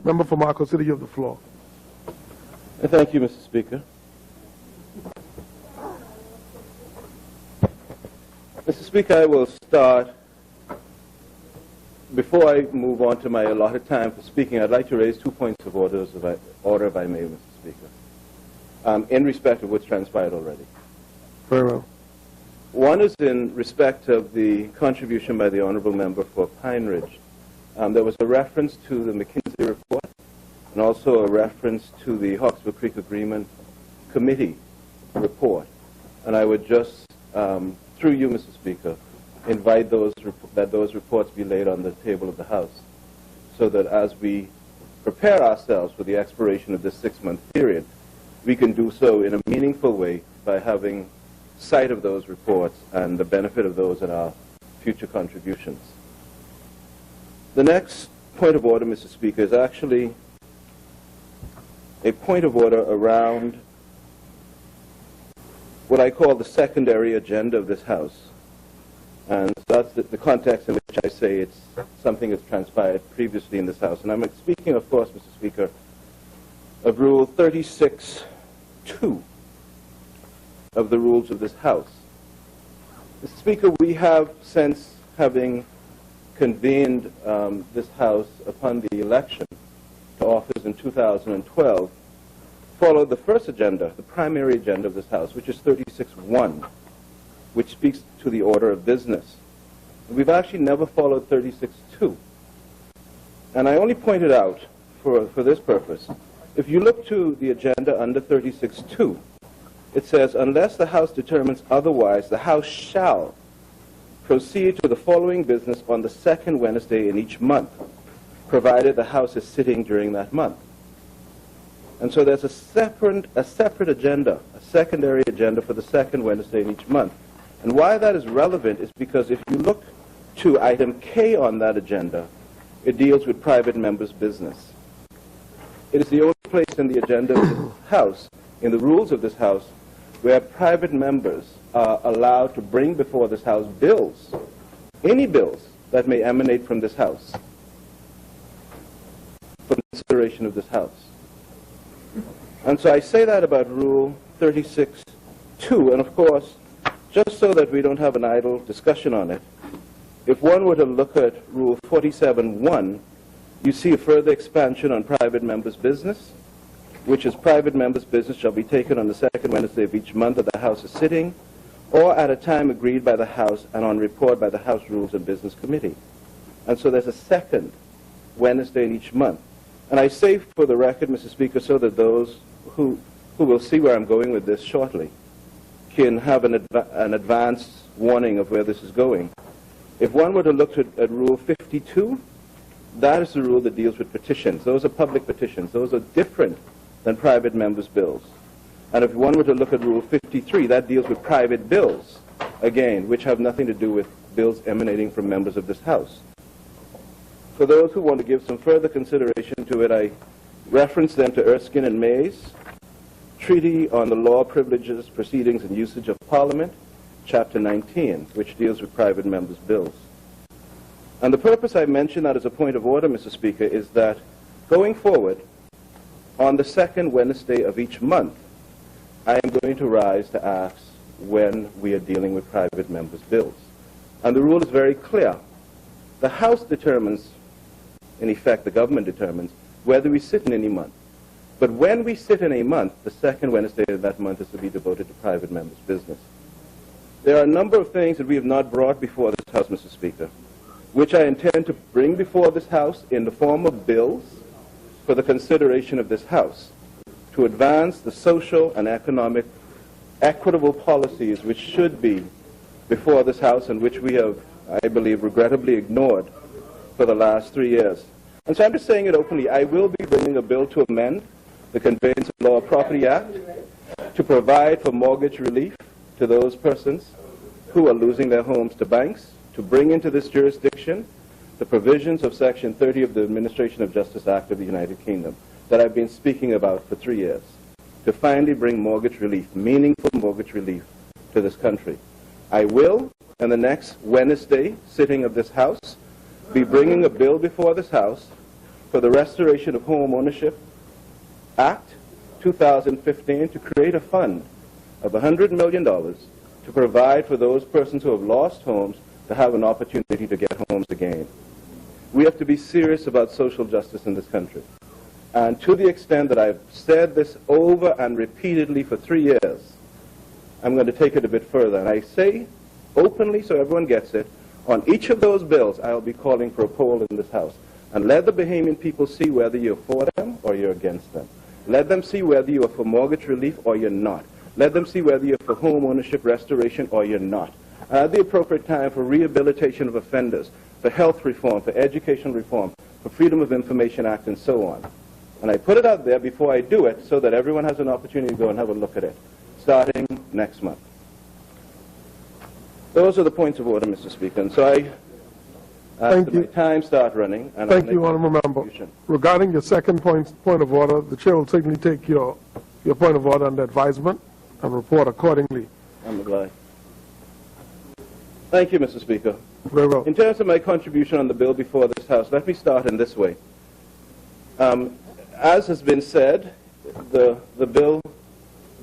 Member for Marcocity, you have the floor. Thank you, Mr. Speaker. Mr. Speaker, I will start. Before I move on to my allotted time for speaking, I'd like to raise 2 points of order, if I may, Mr. Speaker, in respect of what's transpired already. Very well. One is in respect of the contribution by the Honourable Member for Pine Ridge. There was a reference to the McKinsey report and also a reference to the Hawksbill Creek Agreement Committee report. And I would just, through you, Mr. Speaker, invite that those reports be laid on the table of the House so that as we prepare ourselves for the expiration of this 6-month period, we can do so in a meaningful way by having sight of those reports and the benefit of those in our future contributions. The next point of order, Mr. Speaker, is actually a point of order around what I call the secondary agenda of this House. And that's the context in which I say it's something that's transpired previously in this House. And I'm speaking, of course, Mr. Speaker, of Rule 36(2) of the rules of this House. Mr. Speaker, we have, since having convened this House upon the election to office in 2012, followed the first agenda, the primary agenda of this House, which is 36(1), which speaks to the order of business. We've actually never followed 36(2). And I only pointed out for this purpose, if you look to the agenda under 36(2), it says, unless the House determines otherwise, the House shall proceed to the following business on the second Wednesday in each month, provided the House is sitting during that month. And so there's a separate agenda, a secondary agenda for the second Wednesday in each month. And why that is relevant is because if you look to item K on that agenda, it deals with private members' business. It is the only place in the agenda of this House, in the rules of this House, where private members are allowed to bring before this House bills, any bills that may emanate from this House, for consideration of this House. And so I say that about Rule 36(2), and of course, just so that we don't have an idle discussion on it, if one were to look at Rule 47(1), you see a further expansion on private members' business, which is private members' business shall be taken on the second Wednesday of each month that the House is sitting, or at a time agreed by the House and on report by the House Rules and Business Committee. And so there's a second Wednesday in each month. And I say for the record, Mr. Speaker, so that those who will see where I'm going with this shortly can have an advanced warning of where this is going. If one were to look at Rule 52, that is the rule that deals with petitions. Those are public petitions. Those are different than private members' bills. And if one were to look at Rule 53, that deals with private bills, again, which have nothing to do with bills emanating from members of this House. For those who want to give some further consideration to it, I reference them to Erskine and May's Treaty on the Law, Privileges, Proceedings, and Usage of Parliament, Chapter 19, which deals with private members' bills. And the purpose I mention that as a point of order, Mr. Speaker, is that going forward, on the second Wednesday of each month, I am going to rise to ask when we are dealing with private members' bills. And the rule is very clear. The House determines, in effect, the government determines, whether we sit in any month. But when we sit in a month, the second Wednesday of that month is to be devoted to private members' business. There are a number of things that we have not brought before this House, Mr. Speaker, which I intend to bring before this House in the form of bills for the consideration of this House to advance the social and economic equitable policies which should be before this House and which we have, I believe, regrettably ignored for the last 3 years. And so I'm just saying it openly. I will be bringing a bill to amend the Conveyance of Law Property Act to provide for mortgage relief to those persons who are losing their homes to banks, to bring into this jurisdiction the provisions of Section 30 of the Administration of Justice Act of the United Kingdom that I've been speaking about for 3 years, to finally bring mortgage relief, meaningful mortgage relief, to this country. I will, in the next Wednesday sitting of this House, be bringing a bill before this House for the Restoration of Home Ownership Act 2015 to create a fund of $100 million to provide for those persons who have lost homes to have an opportunity to get homes again. We have to be serious about social justice in this country. And to the extent that I've said this over and repeatedly for 3 years, I'm going to take it a bit further. And I say openly so everyone gets it, on each of those bills I'll be calling for a poll in this House. And let the Bahamian people see whether you're for them or you're against them. Let them see whether you are for mortgage relief or you're not. Let them see whether you're for home ownership restoration or you're not. At the appropriate time for rehabilitation of offenders, for health reform, for education reform, for Freedom of Information Act, and so on. And I put it out there before I do it so that everyone has an opportunity to go and have a look at it, starting next month. Those are the points of order, Mr. Speaker. And so I ask that my time start running. And Thank you, Honourable Member. Regarding your second point of order, the Chair will certainly take your point of order under advisement and report accordingly. I'm glad. Thank you, Mr. Speaker. Very well. In terms of my contribution on the bill before this House, let me start in this way. As has been said, the bill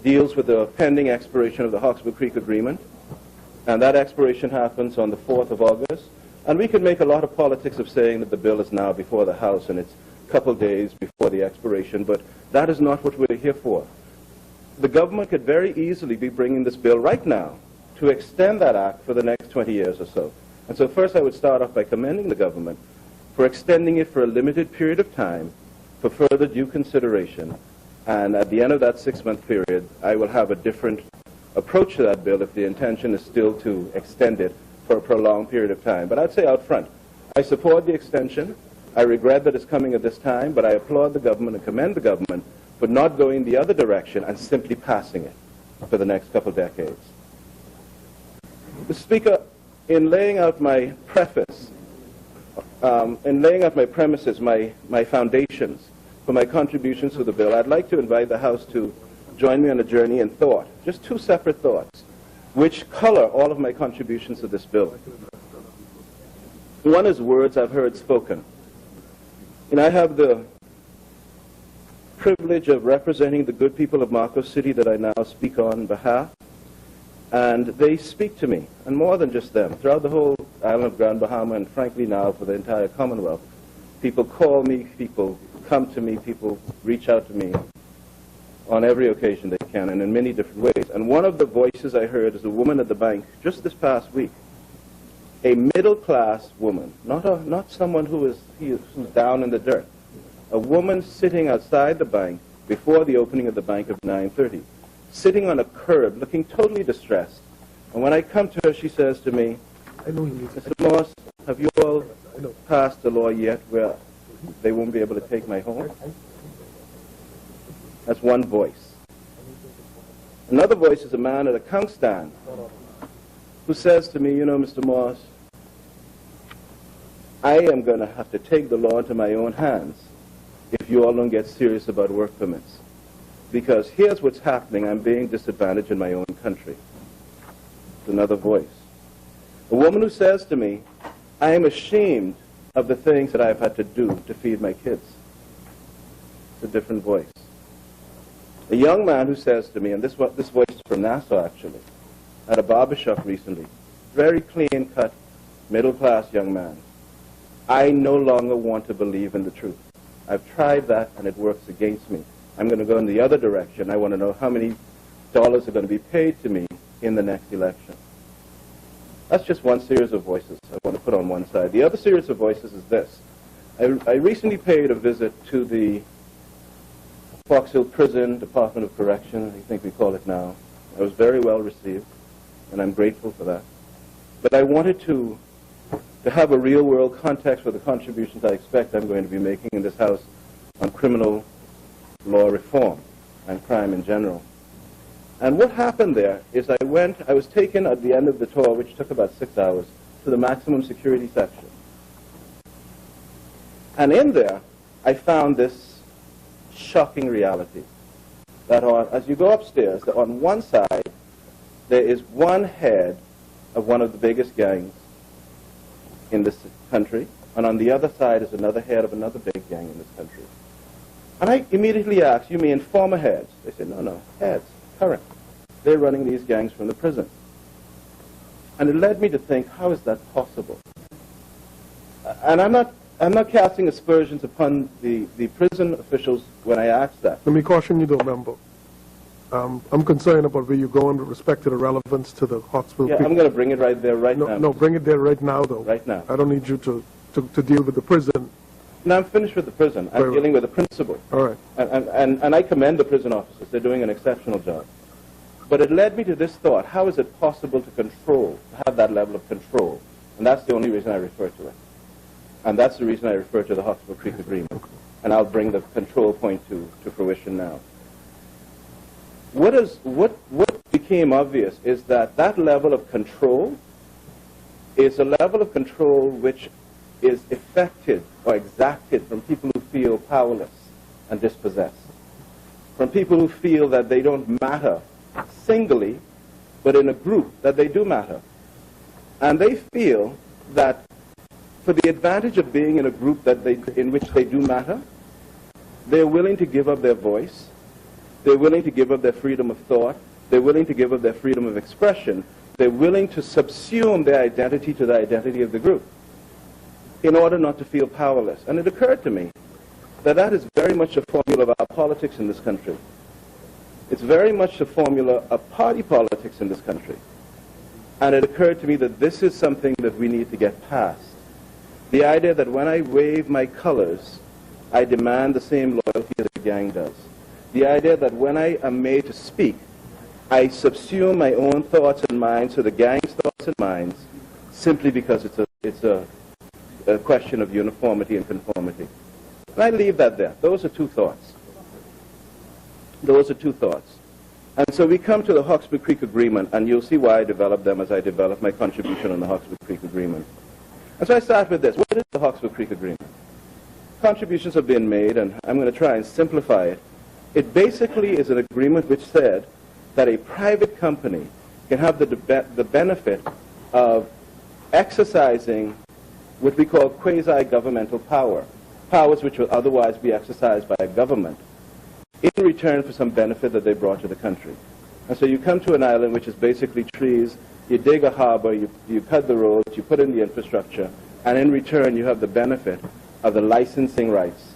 deals with the pending expiration of the Hawksbill Creek Agreement, and that expiration happens on the 4th of August. And we can make a lot of politics of saying that the bill is now before the House and it's a couple days before the expiration, but that is not what we're here for. The government could very easily be bringing this bill right now to extend that act for the next 20 years or so. And so first I would start off by commending the government for extending it for a limited period of time for further due consideration. And at the end of that 6-month period, I will have a different approach to that bill if the intention is still to extend it for a prolonged period of time. But I'd say out front, I support the extension. I regret that it's coming at this time, but I applaud the government and commend the government for not going the other direction and simply passing it for the next couple of decades. Mr. Speaker, in laying out my preface, in laying out my premises, my foundations for my contributions to the bill, I'd like to invite the House to join me on a journey in thought, just two separate thoughts, which color all of my contributions to this bill. One is words I've heard spoken. And I have the privilege of representing the good people of Marcocity that I now speak on behalf. And they speak to me, and more than just them. Throughout the whole island of Grand Bahama, and frankly now for the entire Commonwealth, people call me, people come to me, people reach out to me on every occasion they can, and in many different ways. And one of the voices I heard is a woman at the bank just this past week, a middle-class woman, not someone who's down in the dirt, a woman sitting outside the bank before the opening of the bank of 9:30, sitting on a curb, looking totally distressed. And when I come to her, she says to me, Mr. Moss, have you all passed a law yet where they won't be able to take my home? That's one voice. Another voice is a man at a count stand who says to me, you know, Mr. Moss, I am going to have to take the law into my own hands if you all don't get serious about work permits. Because here's what's happening. I'm being disadvantaged in my own country. It's another voice. A woman who says to me, I am ashamed of the things that I've had to do to feed my kids. It's a different voice. A young man who says to me, and this voice is from Nassau actually, at a barbershop recently, very clean-cut, middle-class young man, I no longer want to believe in the truth. I've tried that and it works against me. I'm going to go in the other direction. I want to know how many dollars are going to be paid to me in the next election. That's just one series of voices I want to put on one side. The other series of voices is this. I recently paid a visit to the Hawksbill Prison, Department of Correction, I think we call it now. I was very well received, and I'm grateful for that. But I wanted to have a real-world context for the contributions I expect I'm going to be making in this House on criminal law reform and crime in general. And what happened there is I was taken at the end of the tour, which took about 6 hours, to the maximum security section. And in there, I found this shocking reality, that as you go upstairs, that on one side, there is one head of one of the biggest gangs in this country, and on the other side is another head of another big gang in this country. And I immediately asked, you mean former heads? They said, no, heads, current. They're running these gangs from the prison. And it led me to think, how is that possible? And I'm not casting aspersions upon the prison officials when I asked that. Let me caution you though, member. I'm concerned about where you're going with respect to the relevance to the Hawksbill. Yeah, I'm going to bring it right there now. No, bring it there right now though. Right now. I don't need you to deal with the prison. No, I'm finished with the prison. I'm dealing with the principal. All right. And I commend the prison officers. They're doing an exceptional job. But it led me to this thought. How is it possible to control, to have that level of control? And that's the only reason I refer to it. And that's the reason I refer to the Hawksbill Creek Agreement. And I'll bring the control point to fruition now. What became obvious is that that level of control is a level of control which is effected or exacted from people who feel powerless and dispossessed, from people who feel that they don't matter singly, but in a group that they do matter. And they feel that for the advantage of being in a group in which they do matter, they're willing to give up their voice, they're willing to give up their freedom of thought, they're willing to give up their freedom of expression, they're willing to subsume their identity to the identity of the group in order not to feel powerless. And it occurred to me that that is very much a formula of our politics in this country. It's very much a formula of party politics in this country. And it occurred to me that this is something that we need to get past. The idea that when I wave my colors, I demand the same loyalty that the gang does. The idea that when I am made to speak, I subsume my own thoughts and minds to the gang's thoughts and minds simply because it's a question of uniformity and conformity. And I leave that there. Those are two thoughts. Those are two thoughts. And so we come to the Hawksbill Creek Agreement, and you'll see why I develop them as I develop my contribution on the Hawksbill Creek Agreement. And so I start with this. What is the Hawksbill Creek Agreement? Contributions have been made, and I'm going to try and simplify it. It basically is an agreement which said that a private company can have the benefit of exercising what we call quasi-governmental powers which would otherwise be exercised by a government, in return for some benefit that they brought to the country. And so you come to an island which is basically trees, you dig a harbor, you cut the roads, you put in the infrastructure, and in return you have the benefit of the licensing rights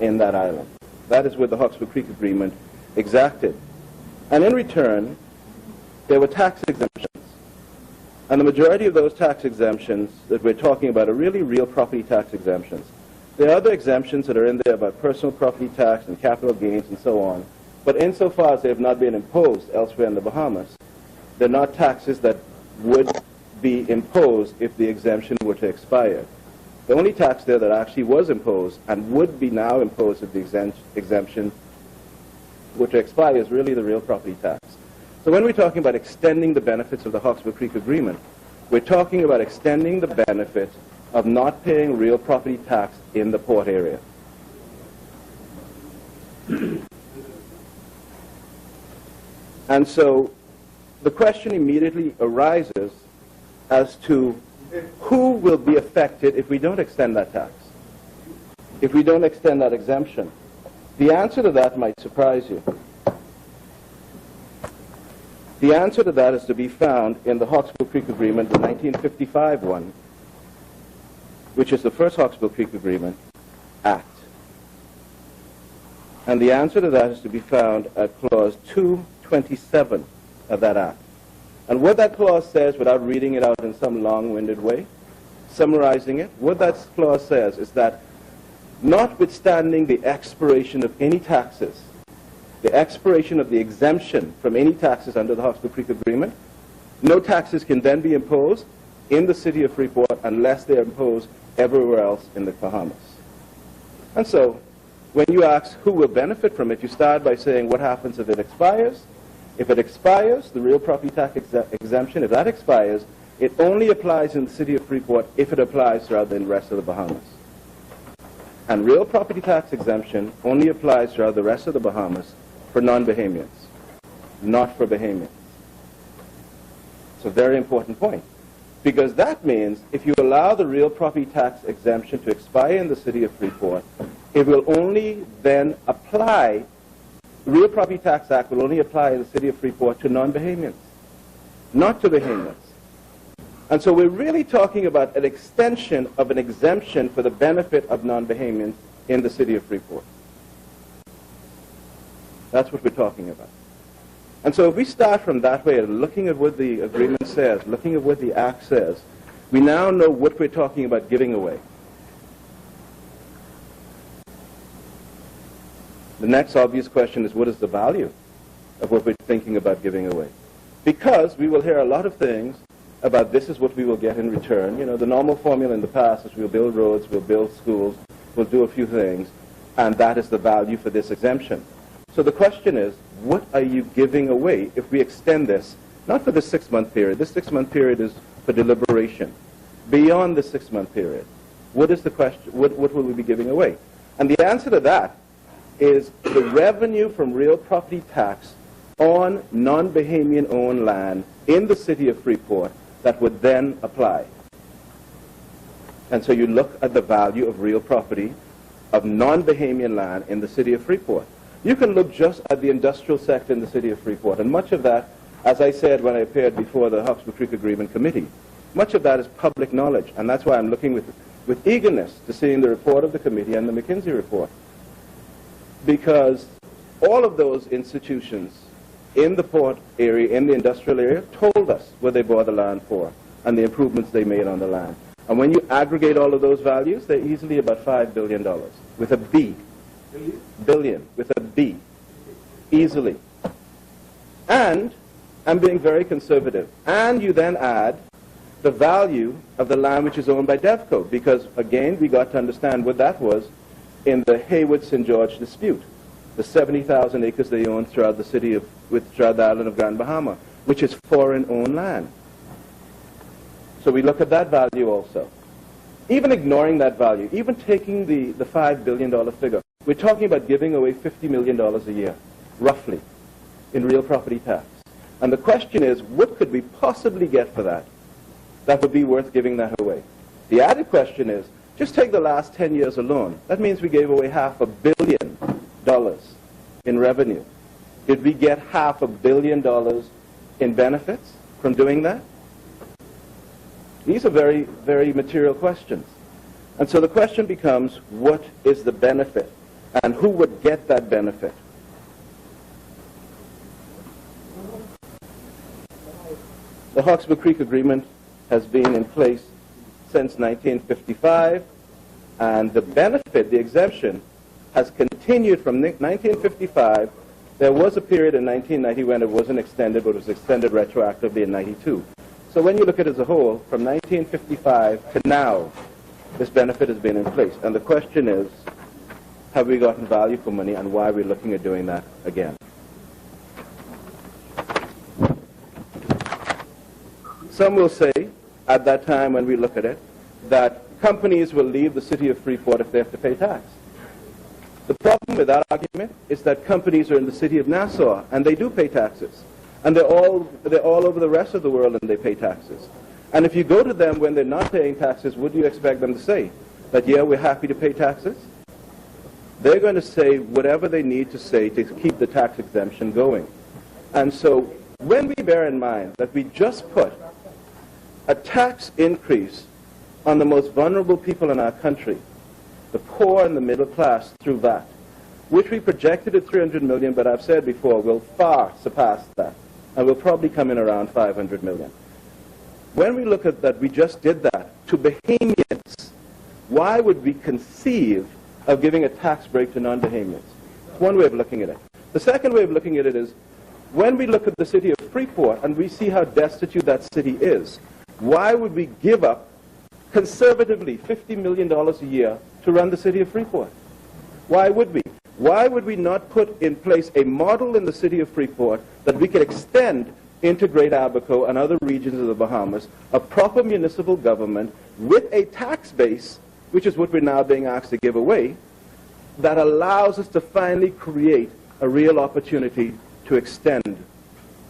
in that island. That is what the Hawksbill Creek Agreement exacted. And in return, there were tax exemptions. And the majority of those tax exemptions that we're talking about are really real property tax exemptions. There are other exemptions that are in there about personal property tax and capital gains and so on. But insofar as they have not been imposed elsewhere in the Bahamas, they're not taxes that would be imposed if the exemption were to expire. The only tax there that actually was imposed and would be now imposed if the exemption were to expire is really the real property tax. So when we're talking about extending the benefits of the Hawksbill Creek Agreement, we're talking about extending the benefit of not paying real property tax in the port area. And so the question immediately arises as to who will be affected if we don't extend that tax, if we don't extend that exemption. The answer to that might surprise you. The answer to that is to be found in the Hawksbill Creek Agreement, the 1955 one, which is the first Hawksbill Creek Agreement Act. And the answer to that is to be found at Clause 227 of that Act. And what that clause says, without reading it out in some long-winded way, summarizing it, what that clause says is that notwithstanding the expiration of any taxes, the expiration of the exemption from any taxes under the Hawksbill Creek Agreement, no taxes can then be imposed in the city of Freeport unless they are imposed everywhere else in the Bahamas. And so, when you ask who will benefit from it, you start by saying what happens if it expires. If it expires, the real property tax exemption, if that expires, it only applies in the city of Freeport if it applies throughout the rest of the Bahamas. And real property tax exemption only applies throughout the rest of the Bahamas for non-Bahamians, not for Bahamians. It's a very important point. Because that means if you allow the real property tax exemption to expire in the city of Freeport, it will only then apply, the Real Property Tax Act will only apply in the city of Freeport to non-Bahamians, not to Bahamians. And so we're really talking about an extension of an exemption for the benefit of non-Bahamians in the city of Freeport. That's what we're talking about. And so if we start from that way, looking at what the agreement says, looking at what the Act says, we now know what we're talking about giving away. The next obvious question is, what is the value of what we're thinking about giving away? Because we will hear a lot of things about this is what we will get in return. You know, the normal formula in the past is we'll build roads, we'll build schools, we'll do a few things, and that is the value for this exemption. So the question is, what are you giving away if we extend this, not for the 6-month period. This 6-month period is for deliberation. Beyond the 6-month period, what is the question? What will we be giving away? And the answer to that is the revenue from real property tax on non-Bahamian-owned land in the city of Freeport that would then apply. And so you look at the value of real property of non-Bahamian land in the city of Freeport. You can look just at the industrial sector in the city of Freeport, and much of that, as I said when I appeared before the Hawksbill Creek Agreement Committee, much of that is public knowledge, and that's why I'm looking with eagerness to seeing the report of the committee and the McKinsey report. Because all of those institutions in the port area, in the industrial area, told us what they bought the land for and the improvements they made on the land. And when you aggregate all of those values, they're easily about $5 billion, with a B. Billion, with a B. Easily. And, I'm being very conservative, and you then add the value of the land which is owned by DevCo, because, again, we got to understand what that was in the Haywood-St. George dispute, the 70,000 acres they own throughout the city of, throughout the island of Grand Bahama, which is foreign-owned land. So we look at that value also. Even ignoring that value, even taking the $5 billion figure, we're talking about giving away $50 million a year, roughly, in real property tax. And the question is, what could we possibly get for that that would be worth giving that away? The added question is, just take the last 10 years alone. That means we gave away $500 million in revenue. Did we get $500 million in benefits from doing that? These are very, very material questions. And so the question becomes, what is the benefit? And who would get that benefit? The Hawksbill Creek Agreement has been in place since 1955, and the benefit, the exemption, has continued from 1955. There was a period in 1990 when it wasn't extended, but it was extended retroactively in 92. So when you look at it as a whole, from 1955 to now, this benefit has been in place. And the question is, have we gotten value for money, and why are we looking at doing that again? Some will say, at that time when we look at it, that companies will leave the city of Freeport if they have to pay tax. The problem with that argument is that companies are in the city of Nassau, and they do pay taxes. And they're all over the rest of the world, and they pay taxes. And if you go to them when they're not paying taxes, what do you expect them to say? That, yeah, we're happy to pay taxes? They're going to say whatever they need to say to keep the tax exemption going. And so when we bear in mind that we just put a tax increase on the most vulnerable people in our country, the poor and the middle class, through that, which we projected at $300 million, but I've said before, will far surpass that, and will probably come in around $500 million. When we look at that, we just did that to Bahamians. Why would we conceive of giving a tax break to non-Bahamians? It's one way of looking at it. The second way of looking at it is, when we look at the city of Freeport and we see how destitute that city is, why would we give up, conservatively, $50 million a year to run the city of Freeport? Why would we? Why would we not put in place a model in the city of Freeport that we could extend into Great Abaco and other regions of the Bahamas, a proper municipal government with a tax base, which is what we're now being asked to give away, that allows us to finally create a real opportunity to extend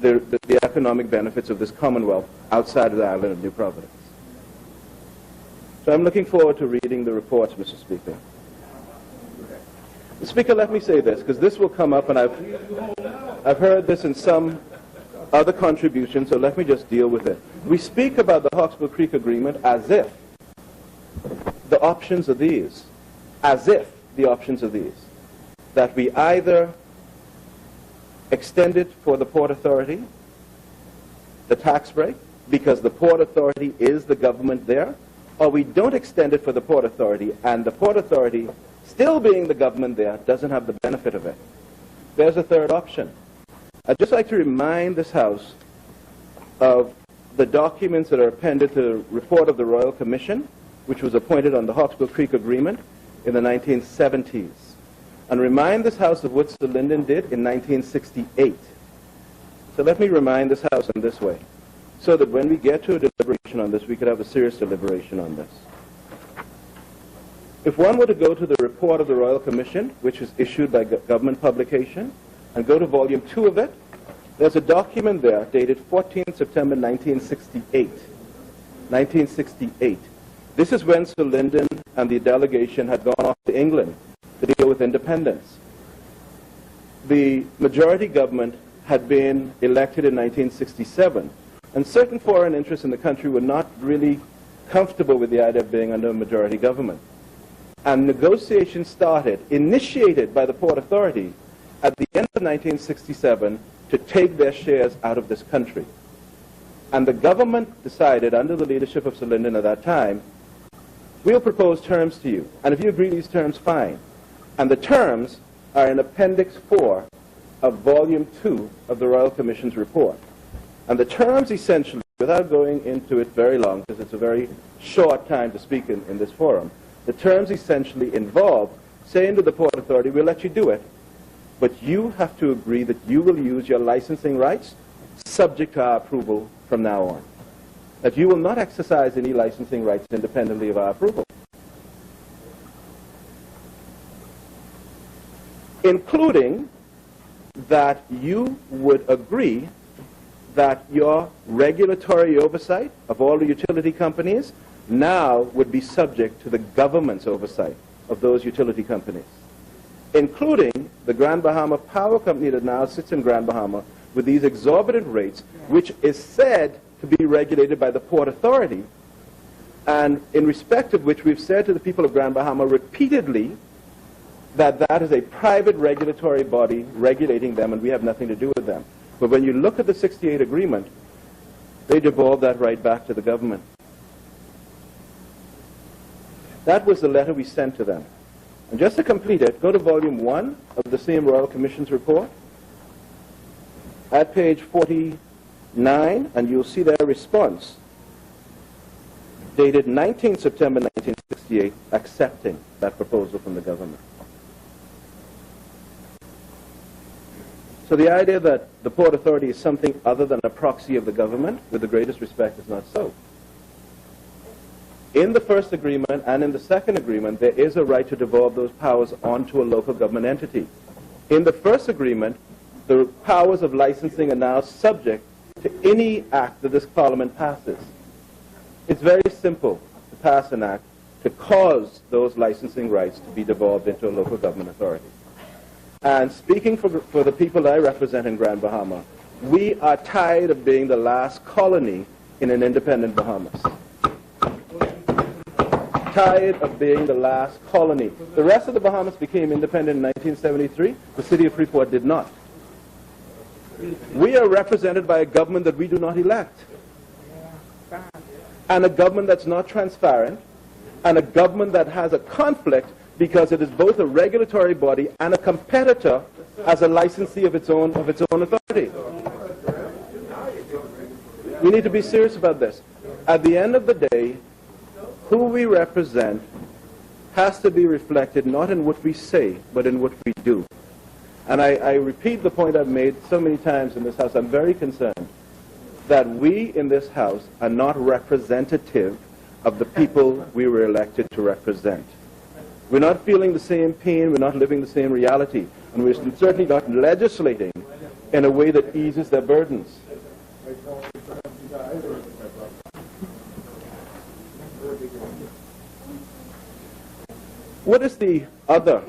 the economic benefits of this Commonwealth outside of the island of New Providence. So I'm looking forward to reading the reports, Mr. Speaker. Mr. Speaker, let me say this, because this will come up, and I've heard this in some other contributions, so let me just deal with it. We speak about the Hawksbill Creek Agreement as if the options are these, that we either extend it for the Port Authority, the tax break, because the Port Authority is the government there, or we don't extend it for the Port Authority, and the Port Authority, still being the government there, doesn't have the benefit of it. There's a third option. I'd just like to remind this House of the documents that are appended to the report of the Royal Commission, which was appointed on the Hawksbill Creek Agreement in the 1970s, and remind this House of what Sir Lyndon did in 1968. So let me remind this House in this way, so that when we get to a deliberation on this, we could have a serious deliberation on this. If one were to go to the report of the Royal Commission, which is issued by government publication, and go to volume 2 of it, there's a document there dated 14th September 1968. 1968. This is when Sir Lyndon and the delegation had gone off to England to deal with independence. The majority government had been elected in 1967, and certain foreign interests in the country were not really comfortable with the idea of being under a majority government. And negotiations started, initiated by the Port Authority, at the end of 1967 to take their shares out of this country. And the government decided, under the leadership of Sir Lyndon at that time, we'll propose terms to you. And if you agree to these terms, fine. And the terms are in Appendix 4 of Volume 2 of the Royal Commission's report. And the terms essentially, without going into it very long, because it's a very short time to speak in this forum, the terms essentially involve saying to the Port Authority, we'll let you do it, but you have to agree that you will use your licensing rights subject to our approval from now on. That you will not exercise any licensing rights independently of our approval. Including that you would agree that your regulatory oversight of all the utility companies now would be subject to the government's oversight of those utility companies, including the Grand Bahama Power Company that now sits in Grand Bahama with these exorbitant rates, which is said to be regulated by the Port Authority, and in respect of which we've said to the people of Grand Bahama repeatedly that that is a private regulatory body regulating them and we have nothing to do with them. But when you look at the 68 agreement, they devolve that right back to the government. That was the letter we sent to them. And just to complete it, go to Volume 1 of the same Royal Commission's report, at page 49, and you'll see their response, dated 19 September 1968, accepting that proposal from the government. So the idea that the Port Authority is something other than a proxy of the government, with the greatest respect, is not so. In the first agreement and in the second agreement, there is a right to devolve those powers onto a local government entity. In the first agreement, the powers of licensing are now subject to any act that this Parliament passes. It's very simple to pass an act to cause those licensing rights to be devolved into a local government authority. And speaking for the people I represent in Grand Bahama, we are tired of being the last colony in an independent Bahamas. Tired of being the last colony. The rest of the Bahamas became independent in 1973. The city of Freeport did not. We are represented by a government that we do not elect. And a government that's not transparent. And a government that has a conflict because it is both a regulatory body and a competitor as a licensee of its own authority. We need to be serious about this. At the end of the day, who we represent has to be reflected not in what we say, but in what we do. And I repeat the point I've made so many times in this House. I'm very concerned that we in this House are not representative of the people we were elected to represent. We're not feeling the same pain, we're not living the same reality, and we're certainly not legislating in a way that eases their burdens. What is the other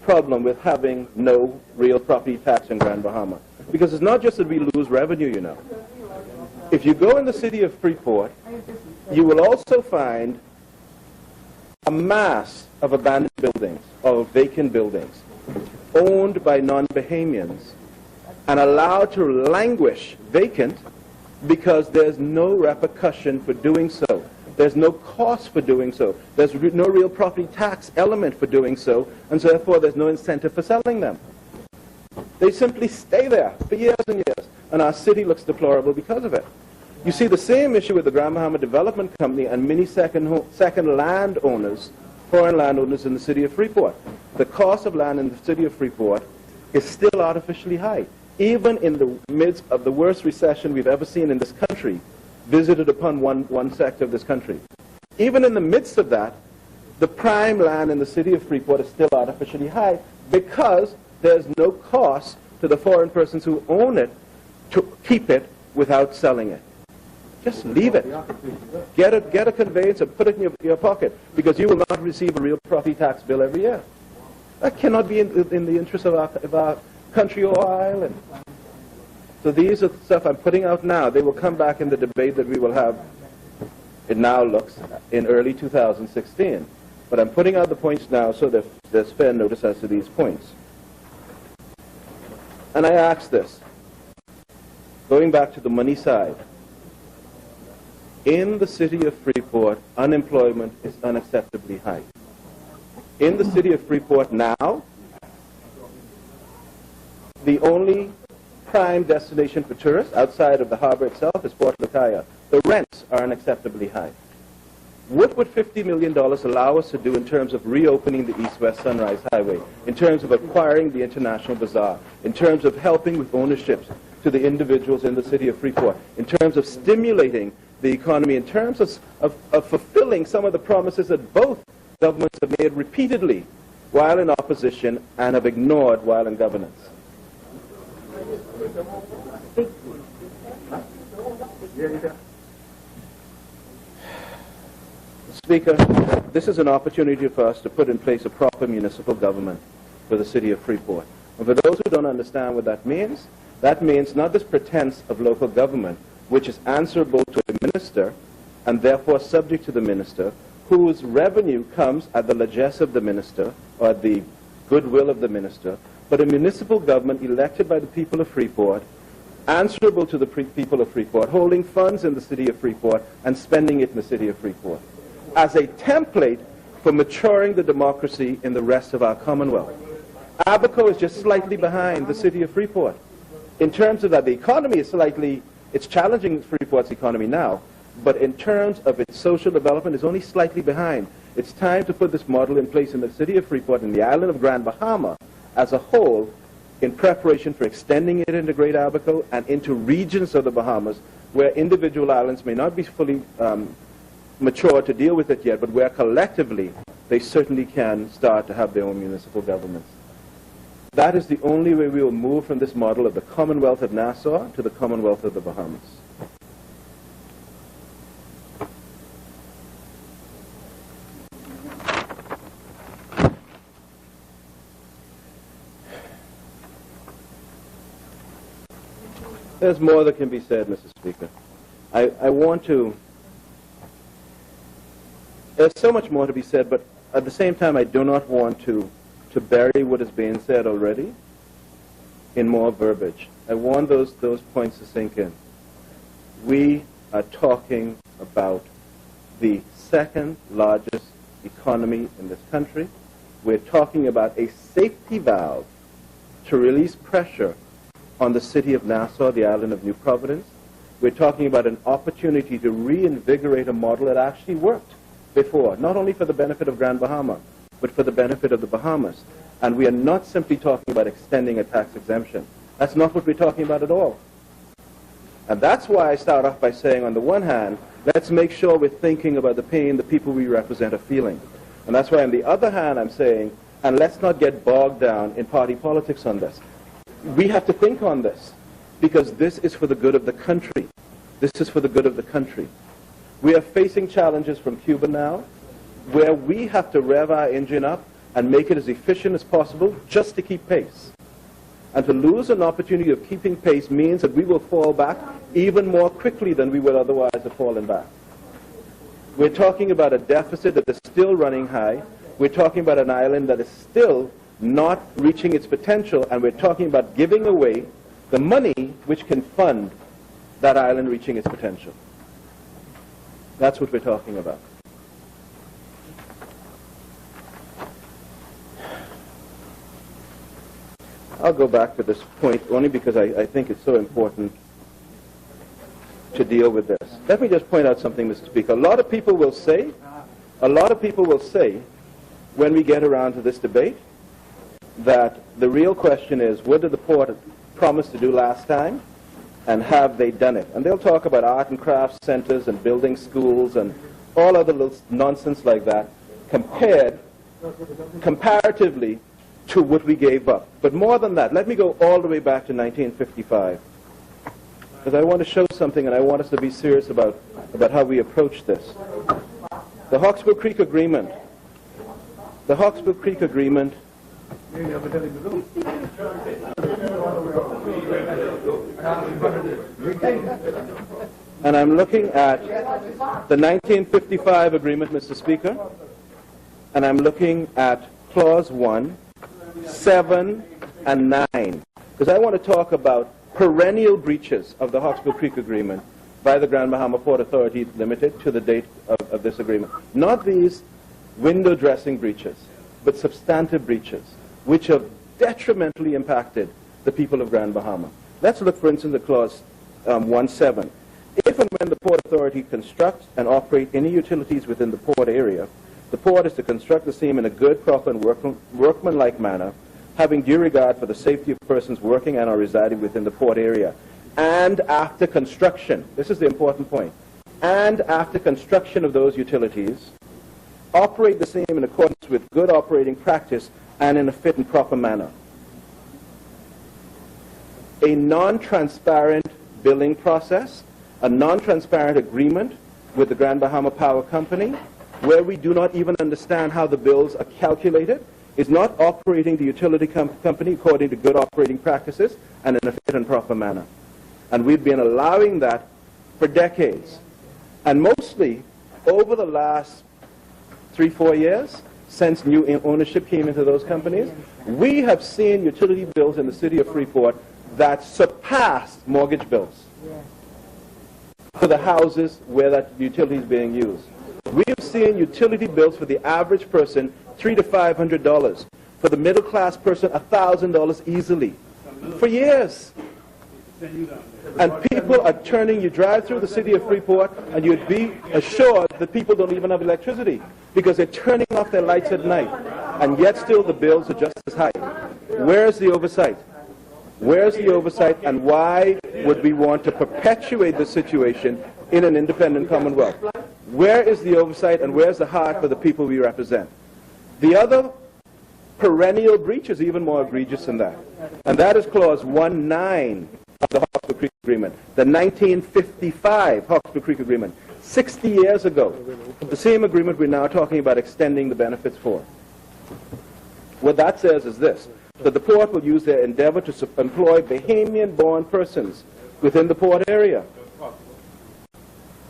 problem with having no real property tax in Grand Bahama? Because it's not just that we lose revenue, you know. If you go in the city of Freeport, you will also find a mass of abandoned buildings or vacant buildings owned by non-Bahamians and allowed to languish vacant because there's no repercussion for doing so. There's no cost for doing so. There's no real property tax element for doing so, and so therefore there's no incentive for selling them. They simply stay there for years and years, and our city looks deplorable because of it. You see the same issue with the Grand Bahama Development Company and many second landowners, foreign landowners in the city of Freeport. The cost of land in the city of Freeport is still artificially high. Even in the midst of the worst recession we've ever seen in this country, visited upon one sector of this country. Even in the midst of that, the prime land in the city of Freeport is still artificially high because there's no cost to the foreign persons who own it to keep it without selling it. Just leave it. Get a conveyance and put it in your pocket because you will not receive a real property tax bill every year. That cannot be in the interest of our country or our island. So these are the stuff I'm putting out now. They will come back in the debate that we will have, it now looks, in early 2016. But I'm putting out the points now so that there's fair notice as to these points. And I ask this, going back to the money side, in the city of Freeport, unemployment is unacceptably high. In the city of Freeport now, the only prime destination for tourists outside of the harbor itself is Port Lukaya. The rents are unacceptably high. What would $50 million allow us to do in terms of reopening the East-West Sunrise Highway, in terms of acquiring the International Bazaar, in terms of helping with ownerships to the individuals in the city of Freeport, in terms of stimulating the economy, in terms of fulfilling some of the promises that both governments have made repeatedly while in opposition and have ignored while in governance? Speaker, this is an opportunity for us to put in place a proper municipal government for the city of Freeport. And for those who don't understand what that means not this pretense of local government, which is answerable to a minister and therefore subject to the minister, whose revenue comes at the largesse of the minister or at the goodwill of the minister, but a municipal government elected by the people of Freeport, answerable to the people of Freeport, holding funds in the city of Freeport and spending it in the city of Freeport, as a template for maturing the democracy in the rest of our Commonwealth. Abaco is just slightly behind the city of Freeport. In terms of that, the economy is it's challenging Freeport's economy now, but in terms of its social development, it's only slightly behind. It's time to put this model in place in the city of Freeport and the island of Grand Bahama as a whole in preparation for extending it into Great Abaco and into regions of the Bahamas where individual islands may not be fully mature to deal with it yet, but where collectively they certainly can start to have their own municipal governments. That is the only way we will move from this model of the Commonwealth of Nassau to the Commonwealth of the Bahamas. There's more that can be said, Mr. Speaker. I want to... There's so much more to be said, but at the same time, I do not want to bury what is being said already in more verbiage. I want those points to sink in. We are talking about the second largest economy in this country. We're talking about a safety valve to release pressure on the city of Nassau, the island of New Providence. We're talking about an opportunity to reinvigorate a model that actually worked before, not only for the benefit of Grand Bahama, but for the benefit of the Bahamas. And we are not simply talking about extending a tax exemption. That's not what we're talking about at all. And that's why I start off by saying, on the one hand, let's make sure we're thinking about the pain the people we represent are feeling. And that's why on the other hand I'm saying, and let's not get bogged down in party politics on this. We have to think on this, because this is for the good of the country. This is for the good of the country. We are facing challenges from Cuba now, where we have to rev our engine up and make it as efficient as possible just to keep pace. And to lose an opportunity of keeping pace means that we will fall back even more quickly than we would otherwise have fallen back. We're talking about a deficit that is still running high. We're talking about an island that is still not reaching its potential, and we're talking about giving away the money which can fund that island reaching its potential. That's what we're talking about. I'll go back to this point only because I think it's so important to deal with this. Let me just point out something, Mr. Speaker. A lot of people will say, when we get around to this debate, that the real question is, what did the port promise to do last time, and have they done it? And they'll talk about art and crafts centers and building schools and all other little nonsense like that, comparatively to what we gave up. But more than that, let me go all the way back to 1955, because I want to show something, and I want us to be serious about how we approach this. The Hawksbill Creek Agreement. The Hawksbill Creek Agreement and I'm looking at the 1955 agreement, Mr. Speaker, and I'm looking at Clause 1, 7, and 9, because I want to talk about perennial breaches of the Hawksbill Creek Agreement by the Grand Bahama Port Authority Limited to the date of this agreement. Not these window dressing breaches, but substantive breaches, which have detrimentally impacted the people of Grand Bahama. Let's look, for instance, at Clause 1.7. If and when the Port Authority constructs and operate any utilities within the port area, the port is to construct the same in a good, proper, and workmanlike manner, having due regard for the safety of persons working and or residing within the port area. And after construction, this is the important point, and after construction of those utilities, operate the same in accordance with good operating practice and in a fit and proper manner. A non-transparent billing process, a non-transparent agreement with the Grand Bahama Power Company, where we do not even understand how the bills are calculated, is not operating the utility company according to good operating practices and in a fit and proper manner. And we've been allowing that for decades. And mostly over the last 3-4 years, since new ownership came into those companies, we have seen utility bills in the city of Freeport that surpassed mortgage bills for the houses where that utility is being used. We have seen utility bills for the average person $300 to $500. For the middle class person, $1,000 easily. For years. And people are turning, you drive through the city of Freeport and you'd be assured that people don't even have electricity because they're turning off their lights at night. And yet still the bills are just as high. Where's the oversight? Where's the oversight, and why would we want to perpetuate this situation in an independent Commonwealth? Where is the oversight, and where's the heart for the people we represent? The other perennial breach is even more egregious than that, and that is Clause 1.9 of the Hawksbill Creek Agreement, the 1955 Hawksbill Creek Agreement, 60 years ago, the same agreement we're now talking about extending the benefits for. What that says is this, that the port will use their endeavor to employ Bahamian-born persons within the port area.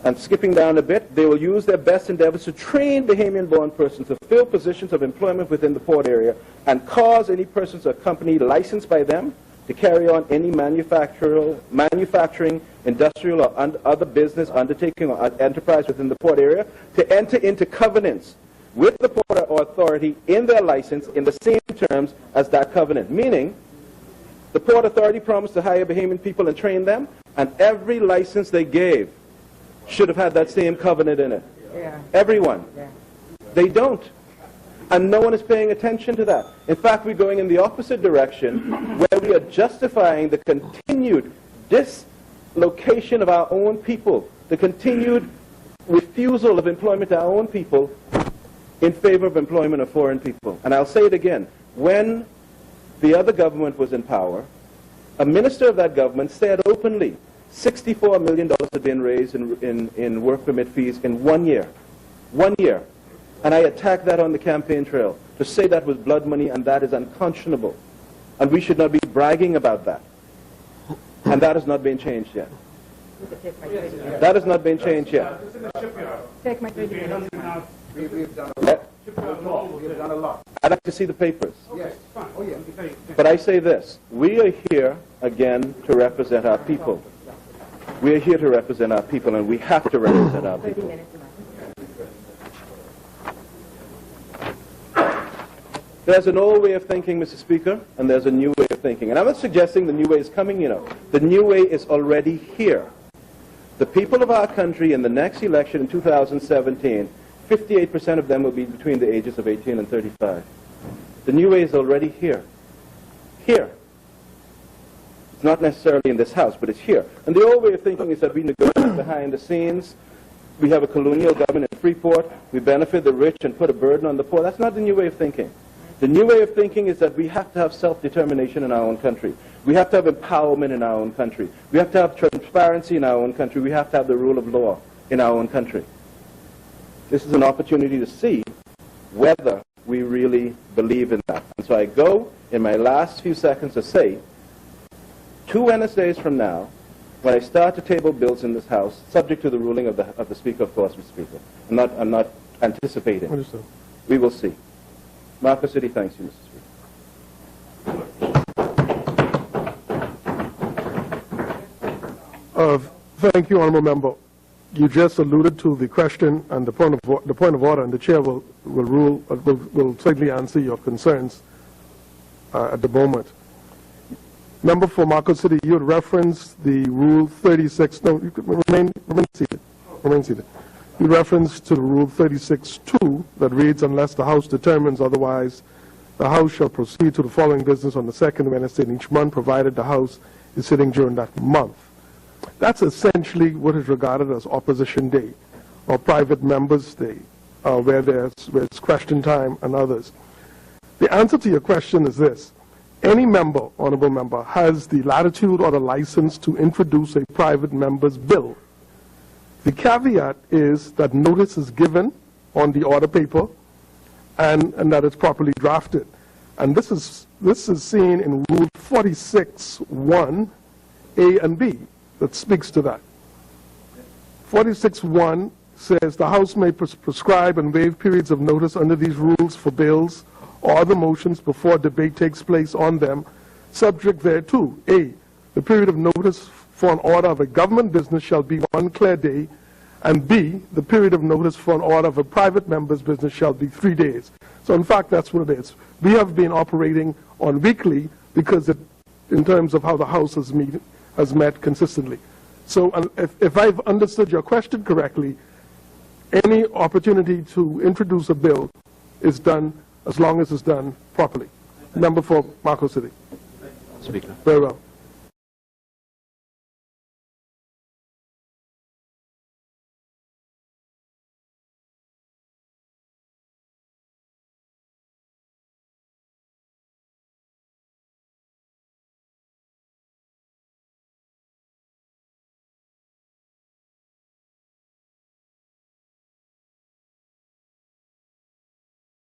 And skipping down a bit, they will use their best endeavors to train Bahamian-born persons to fill positions of employment within the port area and cause any persons or company licensed by them to carry on any manufacturing, industrial, or other business undertaking or enterprise within the port area to enter into covenants with the Port Authority in their license in the same terms as that covenant. Meaning, the Port Authority promised to hire Bahamian people and train them, and every license they gave should have had that same covenant in it. Yeah. Everyone. Yeah. They don't. And no one is paying attention to that. In fact, we're going in the opposite direction, where we are justifying the continued dislocation of our own people, the continued refusal of employment to our own people in favor of employment of foreign people. And I'll say it again. When the other government was in power, a minister of that government said openly, $64 million had been raised in work permit fees in 1 year. 1 year. And I attacked that on the campaign trail. to say that was blood money, and that is unconscionable. And we should not be bragging about that. And that has not been changed yet. That has not been changed yet. Take my 30 minutes. We've done a lot. I'd like to see the papers. Yes. Oh, yeah. But I say this, we are here, again, to represent our people. We are here to represent our people, and we have to represent our 30 people. minutes. There's an old way of thinking, Mr. Speaker, and there's a new way of thinking. And I'm not suggesting the new way is coming, you know. The new way is already here. The people of our country in the next election in 2017, 58% of them will be between the ages of 18 and 35. The new way is already here. Here. It's not necessarily in this House, but it's here. And the old way of thinking is that we negotiate behind the scenes. We have a colonial government in Freeport. We benefit the rich and put a burden on the poor. That's not the new way of thinking. The new way of thinking is that we have to have self-determination in our own country. We have to have empowerment in our own country. We have to have transparency in our own country. We have to have the rule of law in our own country. This is an opportunity to see whether we really believe in that. And so I go in my last few seconds to say, 2 Wednesdays from now, when I start to table bills in this House, subject to the ruling of the Speaker, of course, Mr. Speaker. I'm not anticipating. Understood. We will see. Marcocity, thanks you, Mr. Speaker. Thank you, Honourable Member. You just alluded to the question and the point of order, and the Chair will certainly answer your concerns at the moment. Member for Marcocity, you had referenced the Rule 36. No, you could remain seated. Remain seated. You referenced to the Rule 36(2) that reads, unless the House determines otherwise, the House shall proceed to the following business on the second Wednesday in each month, provided the House is sitting during that month. That's essentially what is regarded as Opposition Day, or Private Members' Day, where it's question time and others. The answer to your question is this. Any member, Honourable Member, has the latitude or the license to introduce a private member's bill. The caveat is that notice is given on the order paper and that it's properly drafted. And this is seen in Rule 46(1) A and B that speaks to that. 46(1) says the House may prescribe and waive periods of notice under these rules for bills or other motions before debate takes place on them, subject thereto. A, the period of notice for an order of a government business shall be 1 clear day, and B, the period of notice for an order of a private member's business shall be 3 days. So in fact, that's what it is. We have been operating on weekly because in terms of how the House has met consistently. So if I've understood your question correctly, any opportunity to introduce a bill is done as long as it's done properly. Member for Marcocity. Speaker. Very well.